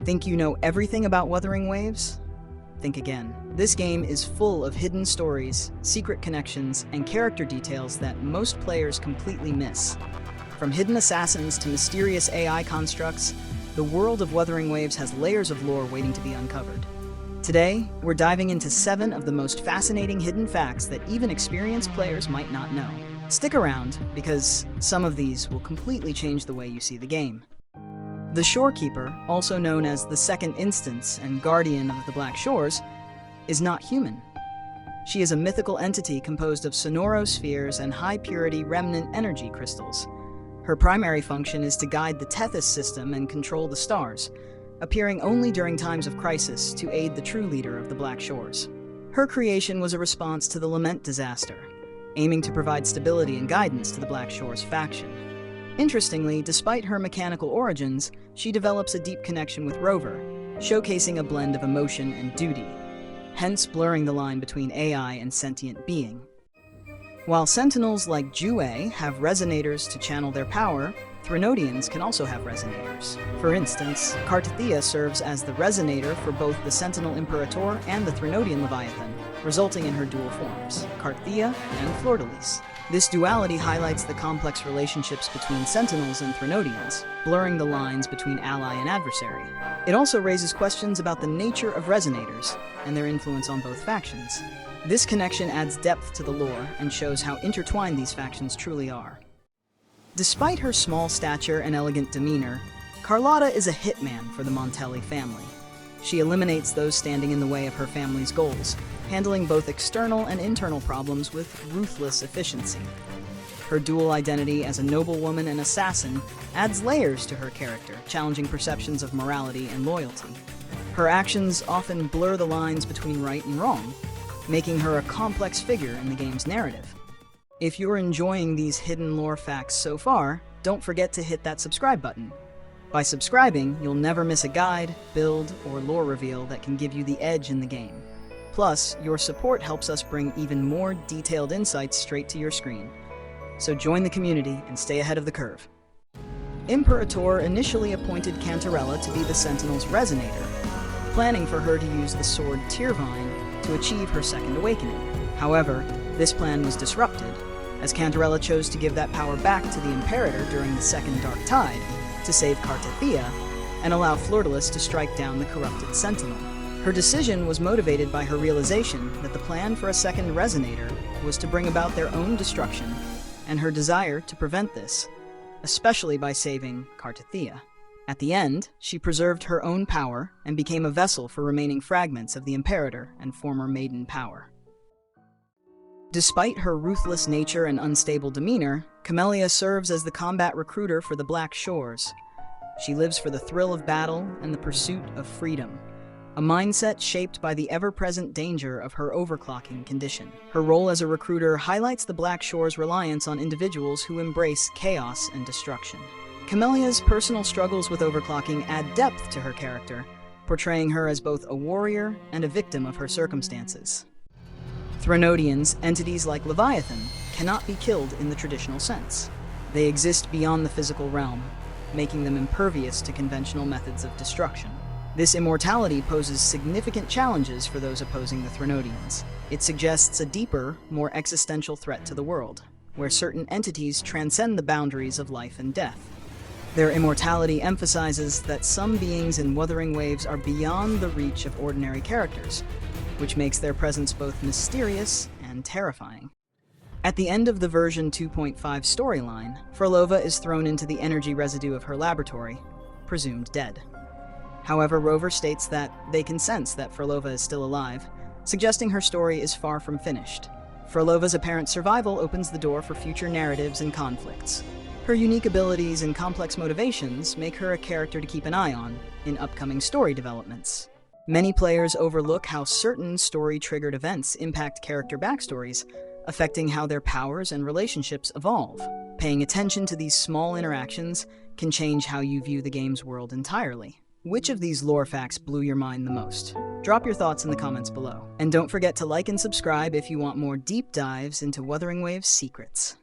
Think you know everything about Wuthering Waves? Think again. This game is full of hidden stories, secret connections, and character details that most players completely miss. From hidden assassins to mysterious AI constructs, the world of Wuthering Waves has layers of lore waiting to be uncovered. Today, we're diving into 7 of the most fascinating hidden facts that even experienced players might not know. Stick around, because some of these will completely change the way you see the game. The Shorekeeper, also known as the Second Instance and Guardian of the Black Shores, is not human. She is a mythical entity composed of sonorospheres and high-purity remnant energy crystals. Her primary function is to guide the Tethys system and control the stars, appearing only during times of crisis to aid the true leader of the Black Shores. Her creation was a response to the Lament disaster, aiming to provide stability and guidance to the Black Shores faction. Interestingly, despite her mechanical origins, she develops a deep connection with Rover, showcasing a blend of emotion and duty, hence blurring the line between AI and sentient being. While Sentinels like Jue have resonators to channel their power, Threnodians can also have resonators. For instance, Cartithea serves as the resonator for both the Sentinel Imperator and the Threnodian Leviathan, resulting in her dual forms, Cartithea and Fleur-de-Lis. This duality highlights the complex relationships between Sentinels and Threnodians, blurring the lines between ally and adversary. It also raises questions about the nature of resonators and their influence on both factions. This connection adds depth to the lore and shows how intertwined these factions truly are. Despite her small stature and elegant demeanor, Carlotta is a hitman for the Montelli family. She eliminates those standing in the way of her family's goals, handling both external and internal problems with ruthless efficiency. Her dual identity as a noblewoman and assassin adds layers to her character, challenging perceptions of morality and loyalty. Her actions often blur the lines between right and wrong, making her a complex figure in the game's narrative. If you're enjoying these hidden lore facts so far, don't forget to hit that subscribe button. By subscribing, you'll never miss a guide, build, or lore reveal that can give you the edge in the game. Plus, your support helps us bring even more detailed insights straight to your screen. So join the community and stay ahead of the curve. Imperator initially appointed Cantarella to be the Sentinel's resonator, planning for her to use the sword Tyrvine to achieve her second awakening. However, this plan was disrupted, as Cantarella chose to give that power back to the Imperator during the Second Dark Tide to save Cartithea and allow Fleur-de-Lis to strike down the corrupted Sentinel. Her decision was motivated by her realization that the plan for a second resonator was to bring about their own destruction, and her desire to prevent this, especially by saving Cartithea. At the end, she preserved her own power and became a vessel for remaining fragments of the Imperator and former Maiden power. Despite her ruthless nature and unstable demeanor, Camellia serves as the combat recruiter for the Black Shores. She lives for the thrill of battle and the pursuit of freedom, a mindset shaped by the ever-present danger of her overclocking condition. Her role as a recruiter highlights the Black Shores' reliance on individuals who embrace chaos and destruction. Camellia's personal struggles with overclocking add depth to her character, portraying her as both a warrior and a victim of her circumstances. Threnodians, entities like Leviathan, cannot be killed in the traditional sense. They exist beyond the physical realm, making them impervious to conventional methods of destruction. This immortality poses significant challenges for those opposing the Threnodians. It suggests a deeper, more existential threat to the world, where certain entities transcend the boundaries of life and death. Their immortality emphasizes that some beings in Wuthering Waves are beyond the reach of ordinary characters, which makes their presence both mysterious and terrifying. At the end of the version 2.5 storyline, Frolova is thrown into the energy residue of her laboratory, presumed dead. However, Rover states that they can sense that Frolova is still alive, suggesting her story is far from finished. Frolova's apparent survival opens the door for future narratives and conflicts. Her unique abilities and complex motivations make her a character to keep an eye on in upcoming story developments. Many players overlook how certain story-triggered events impact character backstories, affecting how their powers and relationships evolve. Paying attention to these small interactions can change how you view the game's world entirely. Which of these lore facts blew your mind the most? Drop your thoughts in the comments below. And don't forget to like and subscribe if you want more deep dives into Wuthering Waves secrets.